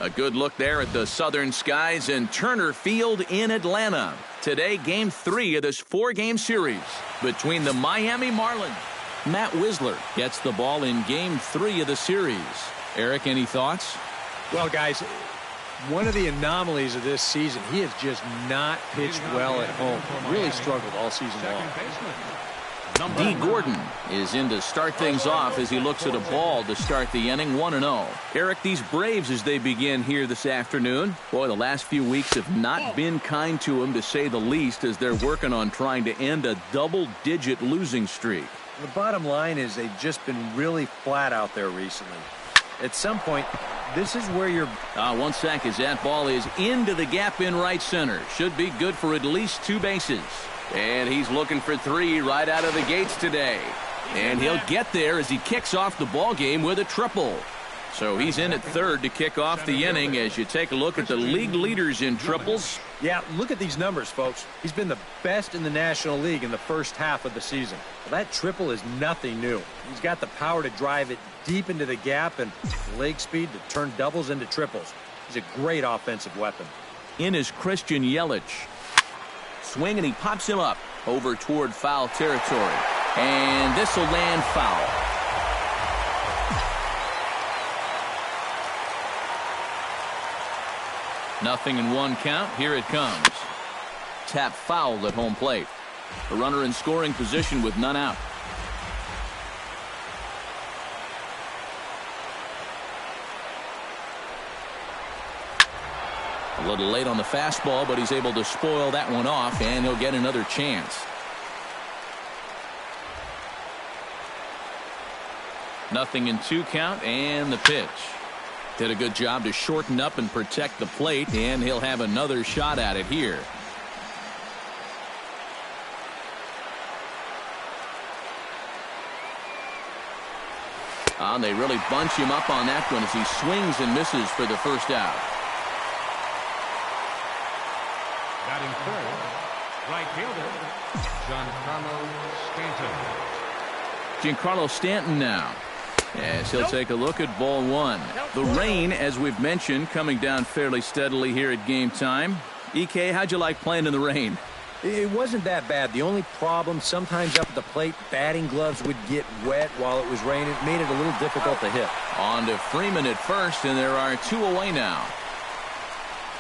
A good look there at the southern skies in Turner Field in Atlanta. Today, Game 3 of this 4-game series between the Miami Marlins. Matt Wisler gets the ball in Game 3 of the series. Eric, any thoughts? Well, guys, one of the anomalies of this season, he has just not pitched well at home. Really struggled all season long. D. Gordon is in to start things off as he looks at a ball to start the inning, 1-0. Eric, these Braves as they begin here this afternoon, boy, the last few weeks have not been kind to them, to say the least, as they're working on trying to end a double-digit losing streak. The bottom line is they've just been really flat out there recently. At some point, this is where you're... 1 sec as that ball is into the gap in right center. Should be good for at least 2 bases. And he's looking for 3 right out of the gates today. And he'll get there as he kicks off the ball game with a triple. So he's in at third to kick off the inning as you take a look at the league leaders in triples. Yeah, look at these numbers, folks. He's been the best in the National League in the first half of the season. Well, that triple is nothing new. He's got the power to drive it deep into the gap and leg speed to turn doubles into triples. He's a great offensive weapon. In is Christian Yelich. Swing, and he pops him up over toward foul territory. And this will land foul. Nothing in 1 count. Here it comes. Tap foul at home plate. A runner in scoring position with none out. A little late on the fastball, but he's able to spoil that one off, and he'll get another chance. Nothing in 2 count, and the pitch. Did a good job to shorten up and protect the plate, and he'll have another shot at it here. They really bunch him up on that one as he swings and misses for the first out. Batting third, right fielder, Giancarlo Stanton now, as he'll take a look at ball 1. The rain, as we've mentioned, coming down fairly steadily here at game time. EK, how'd you like playing in the rain? It wasn't that bad. The only problem, sometimes up at the plate, batting gloves would get wet while it was raining. It made it a little difficult to hit. On to Freeman at first, and there are 2 away now.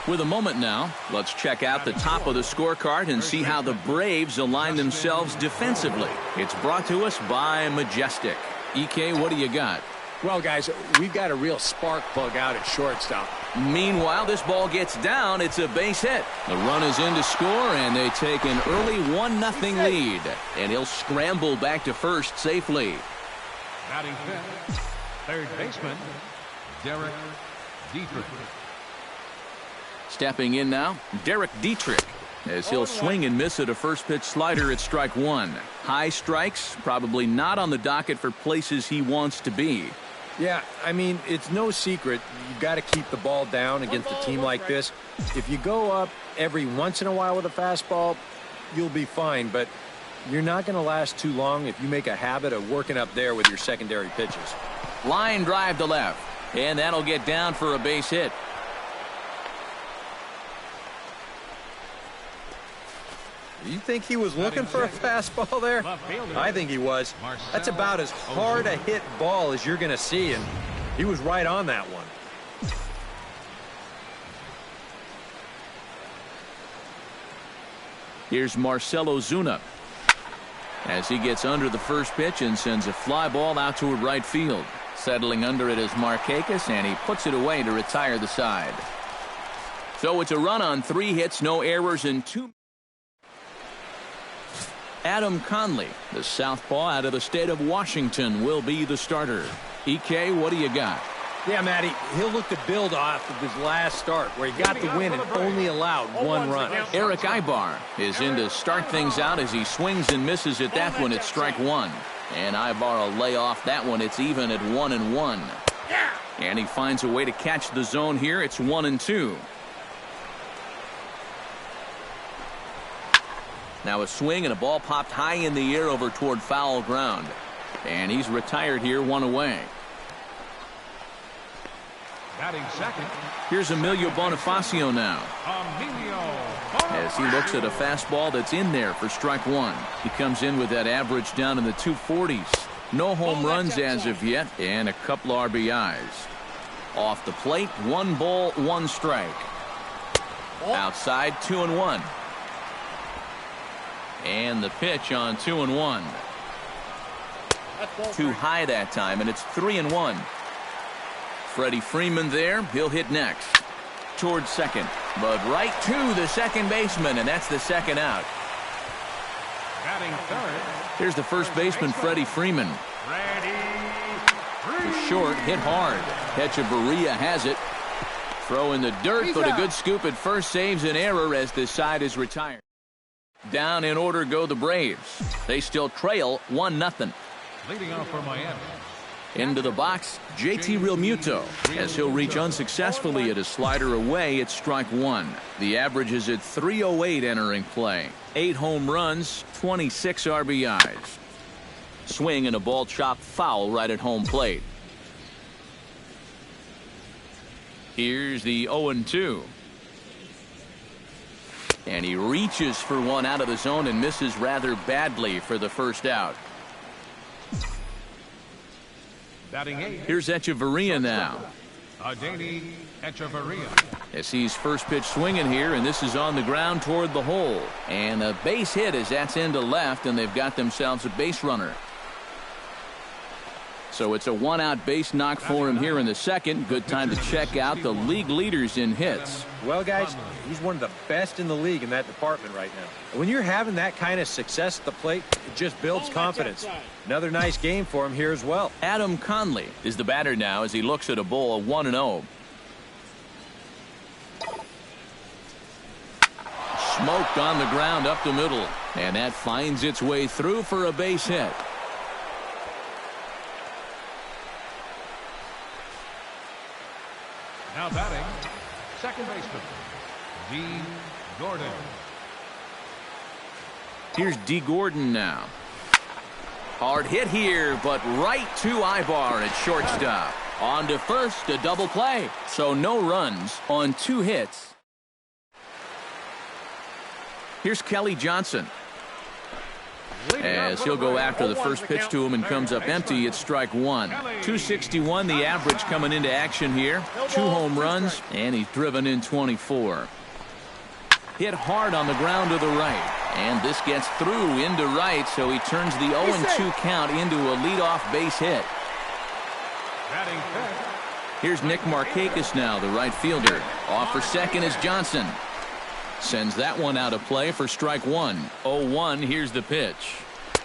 With a moment now, let's check out the top of the scorecard and see how the Braves align themselves defensively. It's brought to us by Majestic. EK, what do you got? Well, guys, we've got a real spark plug out at shortstop. Meanwhile, this ball gets down. It's a base hit. The run is in to score, and they take an early 1-0 lead. And he'll scramble back to first safely. batting fifth, third baseman, Derek Dietrich. Stepping in now, Derek Dietrich, as he'll swing and miss at a first pitch slider at strike 1. High strikes, probably not on the docket for places he wants to be. Yeah, I mean, it's no secret. You've got to keep the ball down against a team like this. If you go up every once in a while with a fastball, you'll be fine. But you're not going to last too long if you make a habit of working up there with your secondary pitches. Line drive to left, and that'll get down for a base hit. You think he was looking for a fastball there? I think he was. That's about as hard a hit ball as you're going to see, and he was right on that one. Here's Marcelo Zuna as he gets under the first pitch and sends a fly ball out toward right field. Settling under it is Markakis, and he puts it away to retire the side. So it's a run on 3 hits, no errors, and 2. Adam Conley, the southpaw out of the state of Washington, will be the starter. EK, what do you got? Yeah, Matty, he'll look to build off of his last start where he got the win and only allowed 1 run. Eric Ibar is in to start things out as he swings and misses at that one at strike 1. And Ibar will lay off that one. It's even at 1-1. And he finds a way to catch the zone here. It's 1-2. Now a swing and a ball popped high in the air over toward foul ground. And he's retired here, 1 away. Batting second. Here's Emilio Bonifacio now. As he looks at a fastball that's in there for strike one. He comes in with that average down in the 240s. No home runs as of yet, and a couple RBIs. Off the plate, 1 ball, 1 strike. Outside, 2-1. And the pitch on 2-1. Too high that time, and it's 3-1. Freddie Freeman there. He'll hit next. Towards second. But right to the second baseman, and that's the second out. Batting third. Here's the first baseman, Freddie Freeman. Short, hit hard. Echeverria has it. Throw in the dirt, but a good scoop at first saves an error as this side is retired. Down in order go the Braves. They still trail 1-0. Leading off for Miami. Into the box, JT Realmuto, as he'll reach unsuccessfully at a slider away at strike one. The average is at 308 entering play. 8 home runs, 26 RBIs. Swing and a ball chopped foul right at home plate. Here's the 0-2. And he reaches for one out of the zone and misses rather badly for the first out. Batting 8. Here's Echeverria now. Adeiny Echeverria. As he's first pitch swinging here, and this is on the ground toward the hole. And a base hit as that's into left, and they've got themselves a base runner. So it's a 1-out base knock for him here in the second. Good time to check out the league leaders in hits. Well, guys, he's one of the best in the league in that department right now. When you're having that kind of success at the plate, it just builds confidence. Another nice game for him here as well. Adam Conley is the batter now as he looks at a bowl of 1-0. Smoked on the ground up the middle, and that finds its way through for a base hit. Now batting, second baseman, D. Gordon. Here's D. Gordon now. Hard hit here, but right to Ibar at shortstop. On to first, a double play. So no runs on 2 hits. Here's Kelly Johnson. As he'll go after the first pitch to him and comes up empty, it's strike one. 261 the average coming into action here. 2 home runs, and he's driven in 24. Hit hard on the ground to the right. And this gets through into right, so he turns the 0-2 count into a leadoff base hit. Here's Nick Markakis now, the right fielder. Off for second is Johnson. Sends that one out of play for strike one. 0-1, here's the pitch.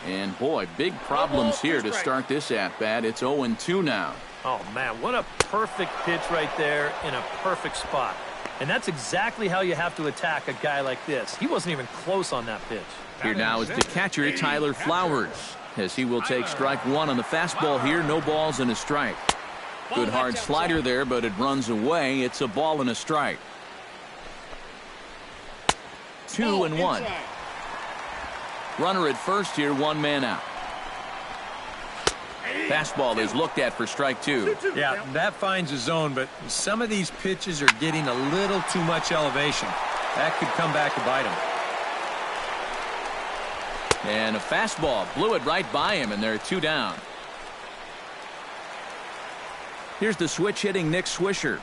And boy, big problems here to start this at-bat. It's 0-2 now. Oh, man, what a perfect pitch right there in a perfect spot. And that's exactly how you have to attack a guy like this. He wasn't even close on that pitch. Here now is the catcher, Tyler Flowers, as he will take strike one on the fastball here. No balls and a strike. Good hard slider there, but it runs away. It's a ball and a strike. 2-1. Runner at first here, 1 man out. Fastball is looked at for strike 2. Yeah, that finds a zone, but some of these pitches are getting a little too much elevation. That could come back to bite him. And a fastball blew it right by him, and there are 2 down. Here's the switch hitting Nick Swisher,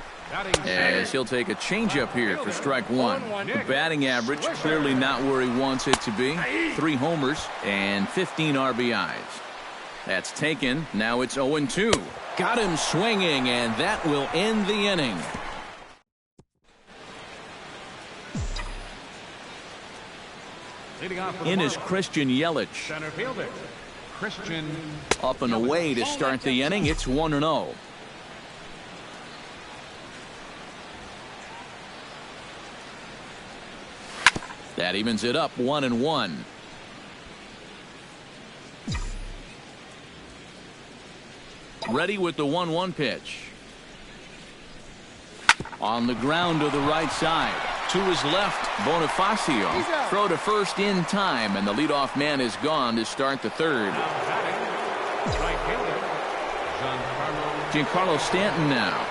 as he'll take a changeup here for strike 1. The batting average clearly not where he wants it to be. 3 homers and 15 RBIs. That's taken. Now it's 0-2. Got him swinging, and that will end the inning. In is Christian Yelich. Center fielder, Christian. Up and away to start the inning. It's 1-0. That evens it up 1-1. Ready with the 1-1 pitch. On the ground to the right side. To his left, Bonifacio. Throw to first in time, and the leadoff man is gone to start the third. Giancarlo Stanton now.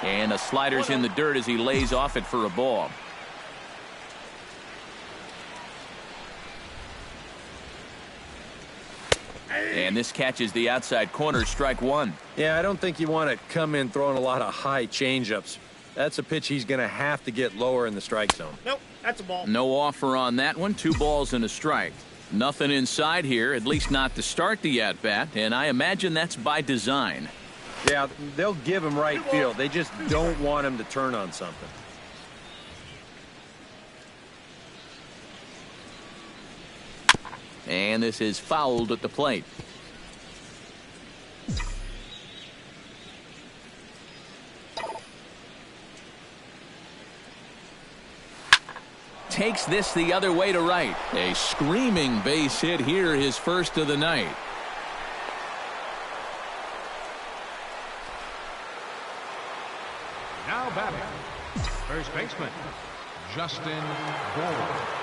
And a slider's in the dirt as he lays off it for a ball. And this catches the outside corner, strike one. Yeah, I don't think you want to come in throwing a lot of high changeups. That's a pitch he's going to have to get lower in the strike zone. Nope, that's a ball. No offer on that one. 2 balls and a strike. Nothing inside here, at least not to start the at-bat, and I imagine that's by design. Yeah, they'll give him right field. They just don't want him to turn on something. And this is fouled at the plate. Takes this the other way to right. A screaming base hit here, his first of the night. Now batting, first baseman, Justin Bohr.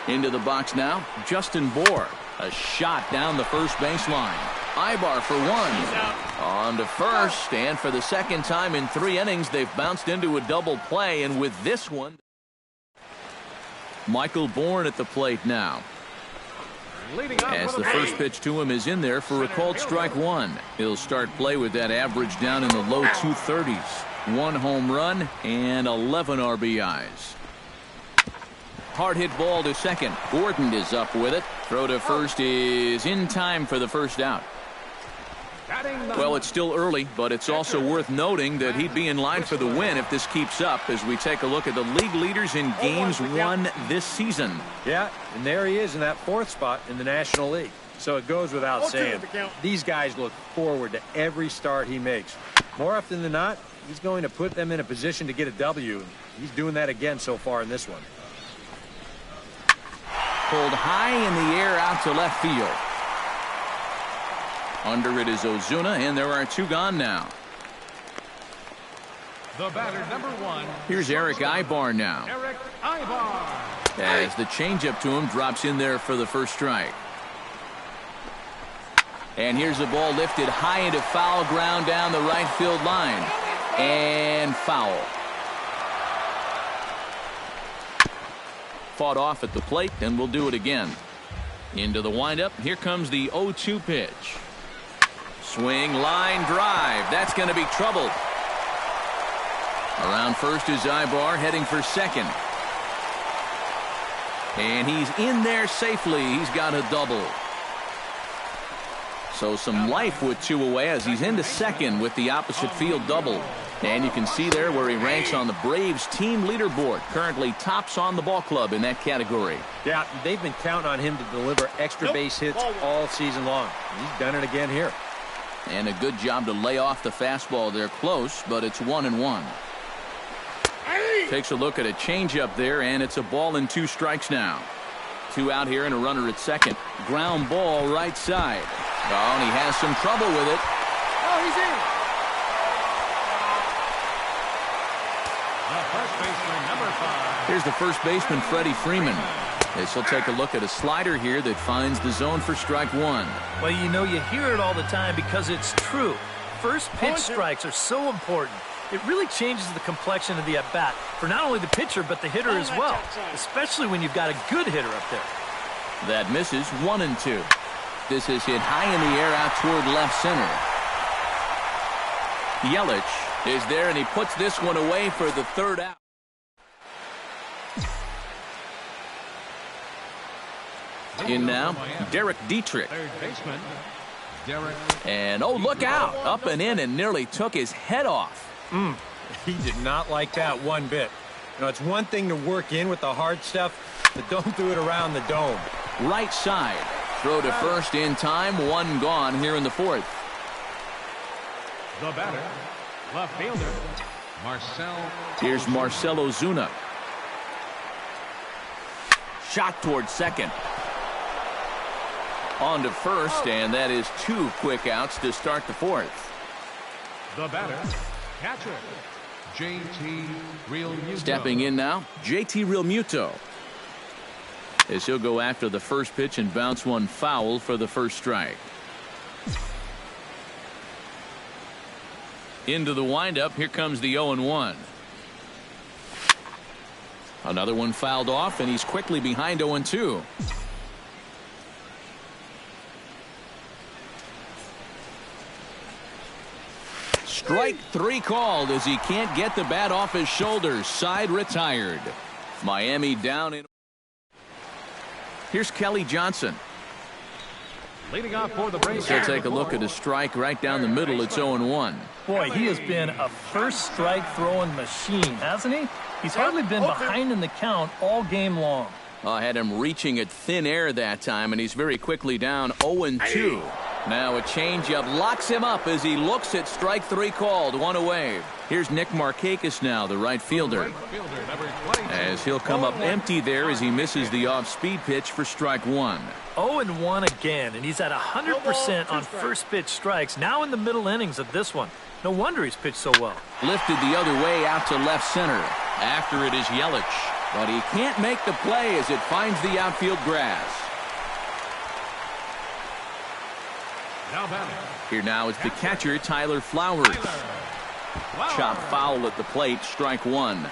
Into the box now, Justin Bohr. A shot down the first baseline. Ibar for one. On to first, and for the second time in 3 innings, they've bounced into a double play, and with this one, Michael Bourne at the plate now. As the first pitch to him is in there for a called strike one. He'll start play with that average down in the low 230s. 1 home run and 11 RBIs. Hard hit ball to second. Gordon is up with it. Throw to first is in time for the first out. Well, it's still early, but it's also worth noting that he'd be in line for the win if this keeps up as we take a look at the league leaders in games won this season. Yeah, and there he is in that 4th spot in the National League. So it goes without saying, these guys look forward to every start he makes. More often than not, he's going to put them in a position to get a W. He's doing that again so far in this one. Pulled high in the air out to left field. Under it is Ozuna, and there are 2 gone now. The batter, number 1. Here's Eric Ibar now. Eric Ibar. As the changeup to him drops in there for the first strike. And here's the ball lifted high into foul ground down the right field line. And foul. Fought off at the plate, and we'll do it again. Into the windup. Here comes the 0-2 pitch. Swing, line, drive. That's going to be trouble. Around first is Ibar, heading for second. And he's in there safely. He's got a double. So some life with 2 away as he's into second with the opposite field double. And you can see there where he ranks on the Braves team leaderboard. Currently tops on the ball club in that category. Yeah, they've been counting on him to deliver extra base hits all season long. He's done it again here. And a good job to lay off the fastball there close, but it's 1-1. Takes a look at a changeup there, and it's a ball and 2 strikes now. 2 out here and a runner at second. Ground ball right side. Oh, and he has some trouble with it. Oh, he's in. The first baseman, number 5. Here's the first baseman, Freddie Freeman. This will take a look at a slider here that finds the zone for strike one. Well, you know, you hear it all the time because it's true. First pitch strikes are so important. It really changes the complexion of the at-bat for not only the pitcher but the hitter as well, especially when you've got a good hitter up there. That misses 1-2. This is hit high in the air out toward left center. Yelich is there, and he puts this one away for the third out. In now, Derek Dietrich. Third baseman, Derek. And, oh, look out. Up and in and nearly took his head off. He did not like that one bit. You know, it's one thing to work in with the hard stuff, but don't do it around the dome. Right side. Throw to first in time. 1 gone here in the 4th. The batter, left fielder, Marcell. Here's Marcell Ozuna. Shot towards second. On to first, and that is 2 quick outs to start the 4th. The batter, catcher, JT Realmuto. Stepping in now, JT Realmuto. As he'll go after the first pitch and bounce one foul for the first strike. Into the windup. Here comes the 0-1. Another one fouled off, and he's quickly behind 0-2. Strike 3 called as he can't get the bat off his shoulders. Side retired. Miami down in. Here's Kelly Johnson. Leading off for the Braves. He'll take a look at a strike right down the middle. It's 0-1. Boy, he has been a first strike throwing machine, hasn't he? He's hardly been behind in the count all game long. I had him reaching at thin air that time, and he's very quickly down 0-2. Now a changeup locks him up as he looks at strike 3 called. One away. Here's Nick Markakis now, the right fielder. As he'll come up empty there as he misses the off-speed pitch for strike 1. 0-1 again, and he's at 100% on first pitch strikes, now in the middle innings of this one. No wonder he's pitched so well. Lifted the other way out to left center. After it is Yelich. But he can't make the play as it finds the outfield grass. Here now is the catcher, Tyler Flowers. Chop foul at the plate, strike 1.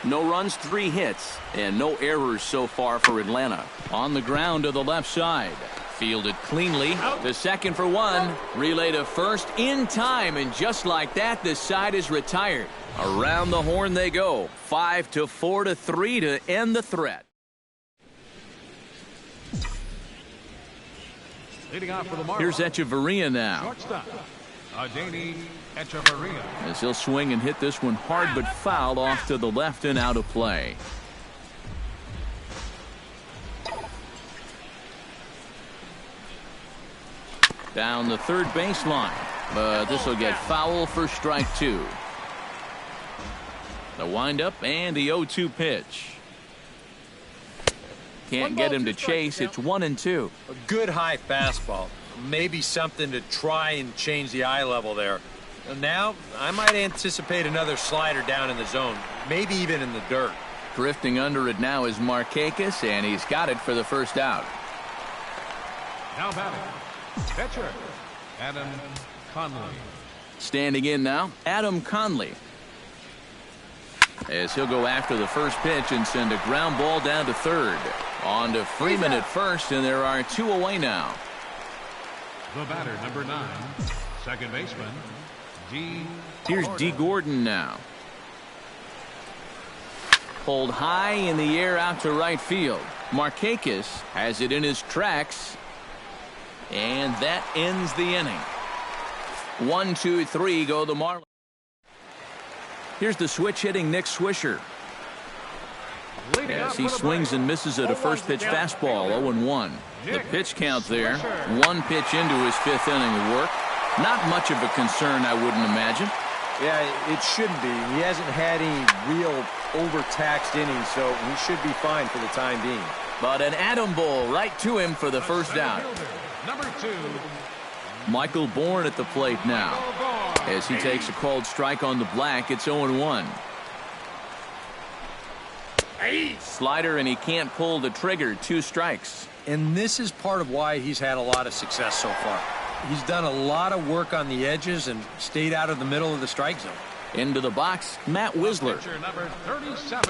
No runs, 3 hits, and no errors so far for Atlanta. On the ground to the left side. Fielded cleanly. The second for 1. Relay to first in time, and just like that, this side is retired. Around the horn they go. 5-4-3 to end the threat. Here's Echeverria now. As he'll swing and hit this one hard but foul off to the left and out of play. Down the third baseline, but this will get foul for strike 2. The windup and the 0-2 pitch. Can't get him to chase. It's 1-2. A good high fastball. Maybe something to try and change the eye level there. Now, I might anticipate another slider down in the zone, maybe even in the dirt. Drifting under it now is Markakis, and he's got it for the first out. Now batting, pitcher, Adam Conley. Standing in now, Adam Conley. As he'll go after the first pitch and send a ground ball down to third. On to Freeman at first, and there are 2 away now. The batter, number 9, second baseman, D. Here's D. Gordon now. Pulled high in the air out to right field. Markakis has it in his tracks. And that ends the inning. 1, 2, 3 go the Marlins. Here's the switch hitting Nick Swisher. As he swings and misses at a first pitch fastball, 0-1. The pitch count there. 1 pitch into his 5th inning of work. Not much of a concern, I wouldn't imagine. Yeah, it shouldn't be. He hasn't had any real overtaxed innings, so he should be fine for the time being. But an Atom Bowl right to him for the first down. Number 2. Michael Bourne at the plate now. As he takes a called strike on the black, it's 0-1. Slider, and he can't pull the trigger. 2 strikes. And this is part of why he's had a lot of success so far. He's done a lot of work on the edges and stayed out of the middle of the strike zone. Into the box, Matt Wisler.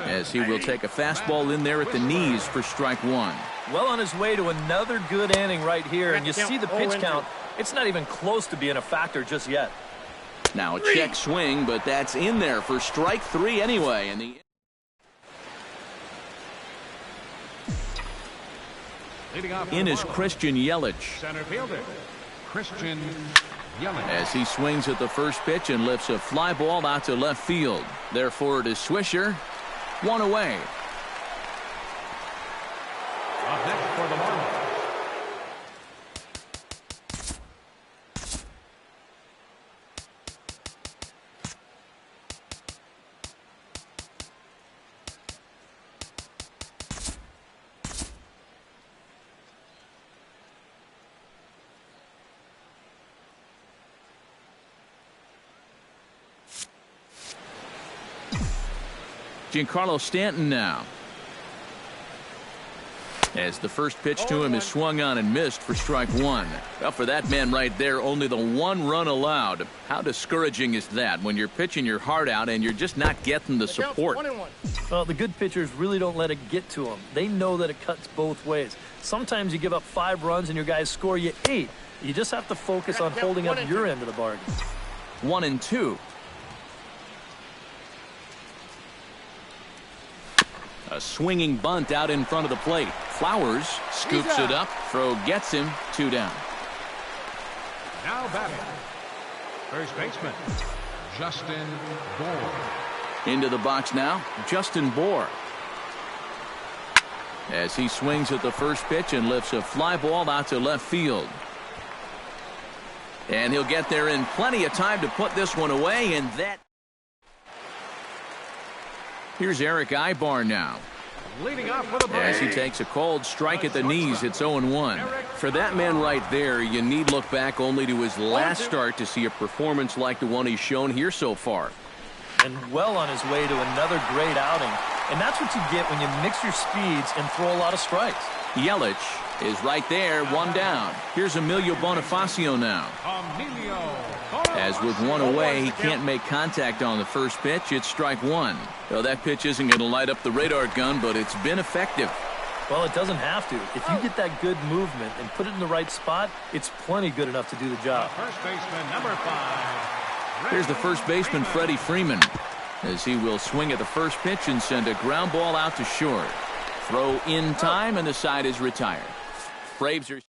As he will take a fastball in there at the knees for strike 1. Well on his way to another good inning right here, and you see the pitch count. It's not even close to being a factor just yet. Now a check swing, but that's in there for strike 3 anyway. And in is Christian Yelich. Center fielder, Christian Yelich. As he swings at the first pitch and lifts a fly ball out to left field. Therefore it is Swisher. 1 away. Up next for the Marlins. Giancarlo Stanton now. As the first pitch to him is swung on and missed for strike one. Well, for that man right there, only the one run allowed. How discouraging is that when you're pitching your heart out and you're just not getting the support? Well, the good pitchers really don't let it get to them. They know that it cuts both ways. Sometimes you give up 5 runs and your guys score you 8. You just have to focus on holding up your end of the bargain. 1-2. A swinging bunt out in front of the plate. Flowers scoops it up. Throw gets him. 2 down. Now batting, first baseman, Justin Bohr. Into the box now, Justin Bohr. As he swings at the first pitch and lifts a fly ball out to left field. And he'll get there in plenty of time to put this one away, and that... Here's Eric Ibar now. Leading off with a break. As he takes a cold strike at the knees, it's 0-1. For that man right there, you need look back only to his last start to see a performance like the one he's shown here so far. And well on his way to another great outing. And that's what you get when you mix your speeds and throw a lot of strikes. Yelich is right there, 1 down. Here's Emilio Bonifacio now. As with 1 away, he can't make contact on the first pitch. It's strike 1. Well, that pitch isn't going to light up the radar gun, but it's been effective. Well, it doesn't have to. If you get that good movement and put it in the right spot, it's plenty good enough to do the job. First baseman, number 5. Here's the first baseman, Freddie Freeman, as he will swing at the first pitch and send a ground ball out to short. Throw in time, and the side is retired. Braves are...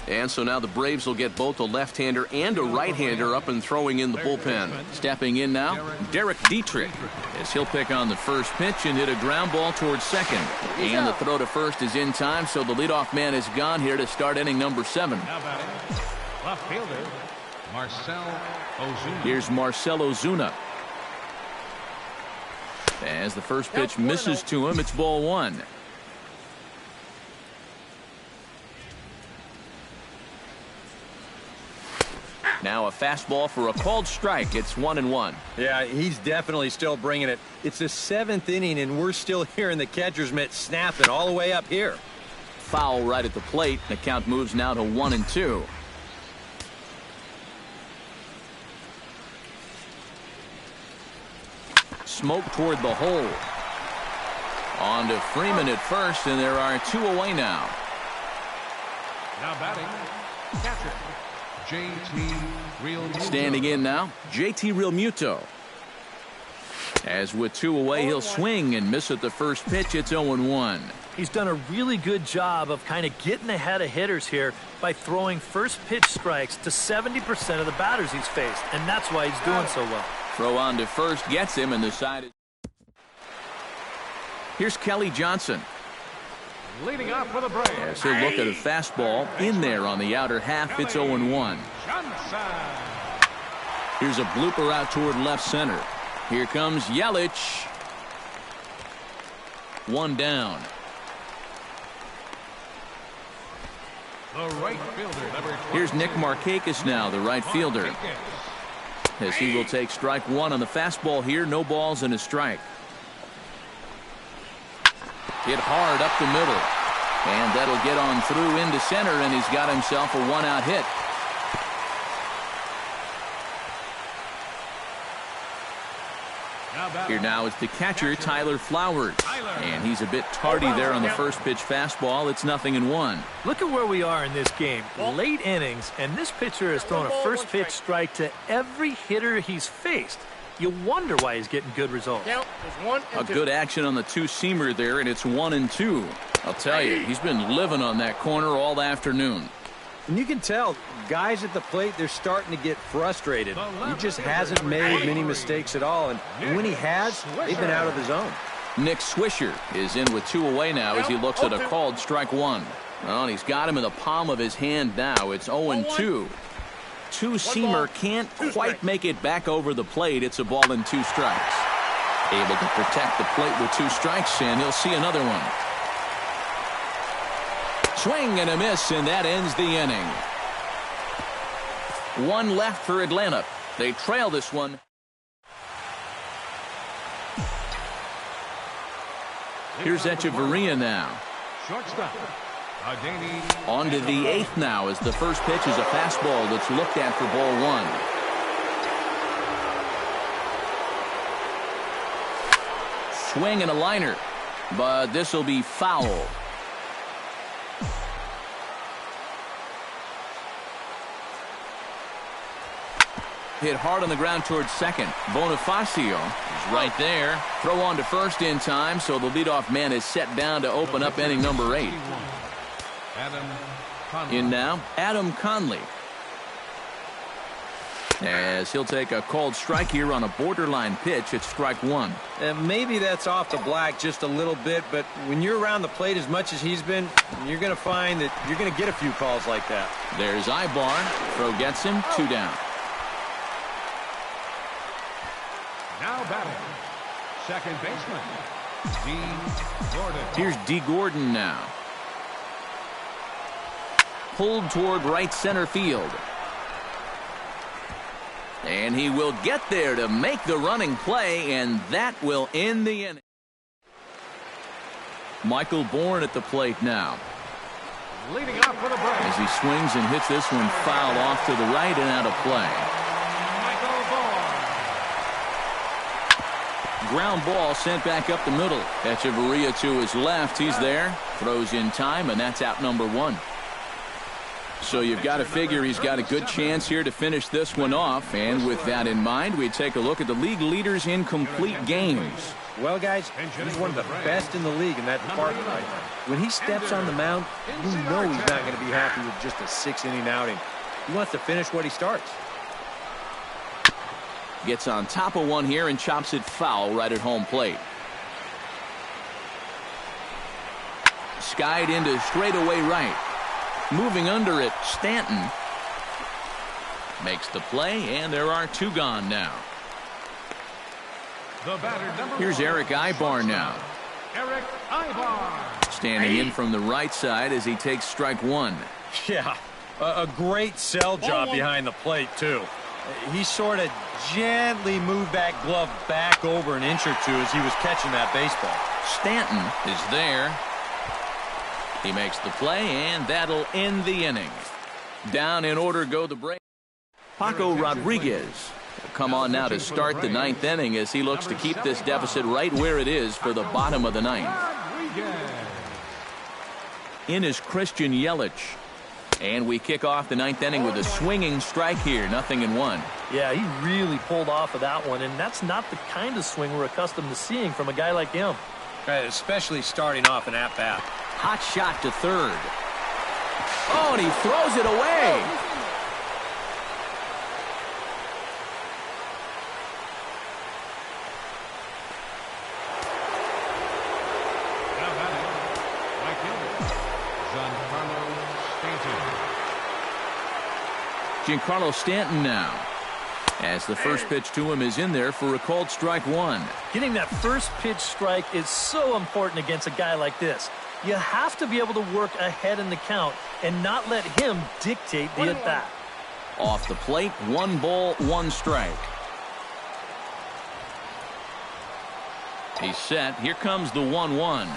And so now the Braves will get both a left-hander and a right-hander up and throwing in the bullpen. Stepping in now, Derek Dietrich, as he'll pick on the first pitch and hit a ground ball towards second. And the throw to first is in time, so the leadoff man is gone here to start inning number 7. Now batting, left fielder, Marcell Ozuna. Here's Marcell Ozuna. As the first pitch misses to him, it's ball 1. Now a fastball for a called strike. It's 1-1. Yeah, he's definitely still bringing it. It's the 7th inning, and we're still hearing the catcher's mitt snapping all the way up here. Foul right at the plate. The count moves now to 1-2. Smoke toward the hole. On to Freeman at first, and there are 2 away now. Now batting, catcher, JT Realmuto. Standing in now, JT Realmuto. As with 2 away, he'll swing and miss at the first pitch. It's 0-1. He's done a really good job of kind of getting ahead of hitters here by throwing first pitch strikes to 70% of the batters he's faced, and that's why he's doing so well. Throw on to first gets him, and the side is... Here's Kelly Johnson. Leading off with a break. As he'll look at a fastball in there on the outer half. It's 0-1. Here's a blooper out toward left center. Here comes Yelich. 1 down. The right fielder, number 12. Here's Nick Markakis now, the right fielder. As he will take strike 1 on the fastball here. No balls and a strike. Hit hard up the middle. And that'll get on through into center, and he's got himself a 1-out hit. Here now is the catcher, Tyler Flowers. And he's a bit tardy there on the first pitch fastball. It's 0-1. Look at where we are in this game. Late innings, and this pitcher has thrown a first pitch strike to every hitter he's faced. You wonder why he's getting good results. A good action on the 2-seamer there, and it's 1-2. I'll tell you, he's been living on that corner all afternoon. And you can tell, guys at the plate, they're starting to get frustrated. He just hasn't made many mistakes at all, and when he has, they've been out of the zone. Nick Swisher is in with 2 away now as he looks at a called strike 1. Well, and he's got him in the palm of his hand now. It's 0-2. 2-seamer can't quite make it back over the plate. It's a ball and 2 strikes. Able to protect the plate with 2 strikes, and he'll see another one. Swing and a miss, and that ends the inning. 1 left for Atlanta. They trail this one. Here's Echeverria now. Shortstop. On to the 8th now as the first pitch is a fastball that's looked at for ball 1. Swing and a liner, but this will be foul. Hit hard on the ground towards second. Bonifacio is right there. Throw on to first in time, so the leadoff man is set down to open up inning number 8. In now, Adam Conley. As he'll take a called strike here on a borderline pitch at strike 1. And maybe that's off the black just a little bit, but when you're around the plate as much as he's been, you're going to find that you're going to get a few calls like that. There's Ibar. Throw gets him. 2 down. Now batting, second baseman, D. Gordon. Here's D. Gordon now. Pulled toward right center field. And he will get there to make the running play, and that will end the inning. Michael Bourne at the plate now. Leading off for the break. As he swings and hits this one foul off to the right and out of play. Ground ball sent back up the middle. Echeverria to his left. He's there. Throws in time, and that's out number 1. So you've got to figure he's got a good chance here to finish this one off. And with that in mind, we take a look at the league leaders in complete games. Well, guys, he's one of the best in the league in that department right now. When he steps on the mound, you know he's not going to be happy with just a 6-inning outing. He wants to finish what he starts. Gets on top of one here and chops it foul right at home plate. Skied into straightaway right. Moving under it, Stanton makes the play, and there are 2 gone now. Here's Eric Ibar now. Eric Ibar. Standing in from the right side as he takes strike 1. Yeah, a great sell job behind the plate, too. He sort of gently moved that glove back over an inch or 2 as he was catching that baseball. Stanton is there. He makes the play, and that'll end the inning. Down in order go the break. Paco Rodriguez will come on now to start the 9th inning as he looks to keep this deficit right where it is for the bottom of the 9th. In is Christian Yelich. And we kick off the 9th inning with a swinging strike here. 0-1. Yeah, he really pulled off of that one, and that's not the kind of swing we're accustomed to seeing from a guy like him. Especially starting off an at-bat. Hot shot to third. Oh, and he throws it away. Now batting, right fielder, Giancarlo Stanton now. As the first pitch to him is in there for a called strike 1. Getting that first pitch strike is so important against a guy like this. You have to be able to work ahead in the count and not let him dictate the at-bat. Off the plate, 1 ball, 1 strike. He's set. Here comes the 1-1.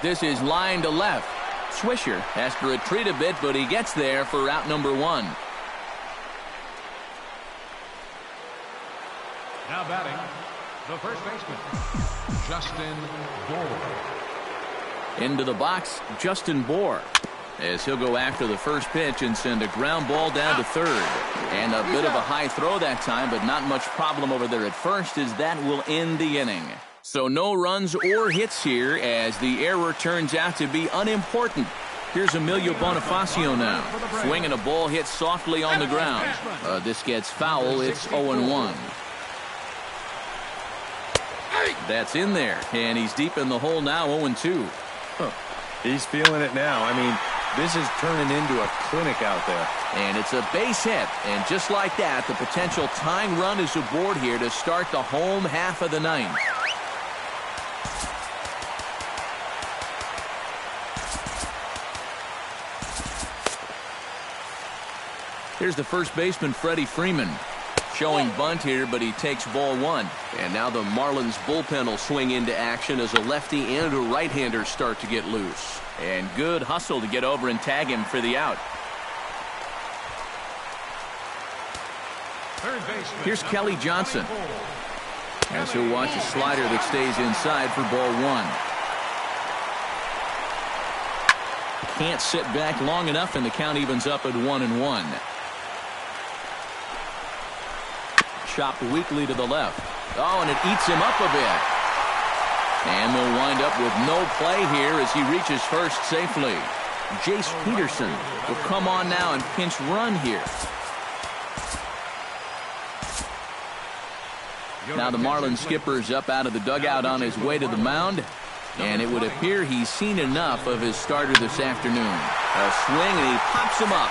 This is line to left. Swisher has to retreat a bit, but he gets there for out number 1. now batting, the first baseman, Justin Bour. Into the box, Justin Bour, as he'll go after the first pitch and send a ground ball down to third. And a bit of a high throw that time, but not much problem over there at first, as that will end the inning. So no runs or hits here, as the error turns out to be unimportant. Here's Emilio Bonifacio now. Swinging a ball hit softly on the ground. This gets foul. It's 0-1. That's in there, and he's deep in the hole now, 0-2. He's feeling it now. I mean, this is turning into a clinic out there. And it's a base hit, and just like that, the potential tying run is aboard here to start the home half of the ninth. Here's the first baseman, Freddie Freeman. Showing bunt here, but he takes ball one. And now the Marlins bullpen will swing into action as a lefty and a right-hander start to get loose. And good hustle to get over and tag him for the out. Here's Kelly Johnson, as he'll watch a slider that stays inside for ball one. Can't sit back long enough, and the count evens up at 1-1. Chopped weakly to the left. Oh, and it eats him up a bit. And they'll wind up with no play here as he reaches first safely. Jace Peterson will come on now and pinch run here. Now the Marlins skipper's up out of the dugout on his way to the mound. And it would appear he's seen enough of his starter this afternoon. A swing, and he pops him up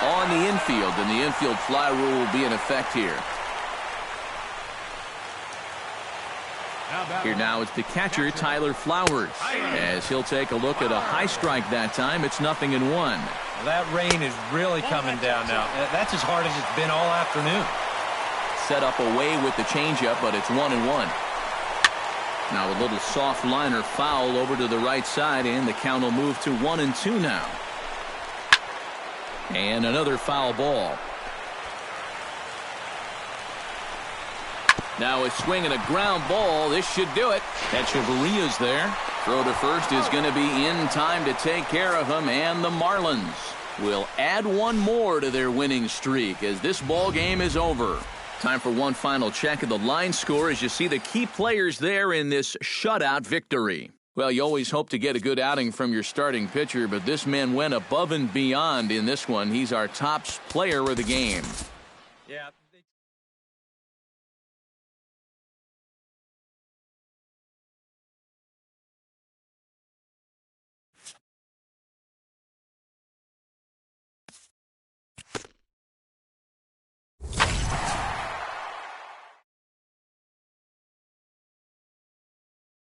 on the infield, and the infield fly rule will be in effect here. Here now it's the catcher, Tyler Flowers, as he'll take a look at a high strike that time. It's 0-1. Well, that rain is really coming down now. That's as hard as it's been all afternoon. Set up away with the changeup, but it's 1-1. Now a little soft liner foul over to the right side, and the count will move to 1-2 now. And another foul ball. Now a swing and a ground ball. This should do it. Echeverria's there. Throw to first is going to be in time to take care of him, and the Marlins will add one more to their winning streak as this ball game is over. Time for one final check of the line score as you see the key players there in this shutout victory. Well, you always hope to get a good outing from your starting pitcher, but this man went above and beyond in this one. He's our top player of the game. Yeah.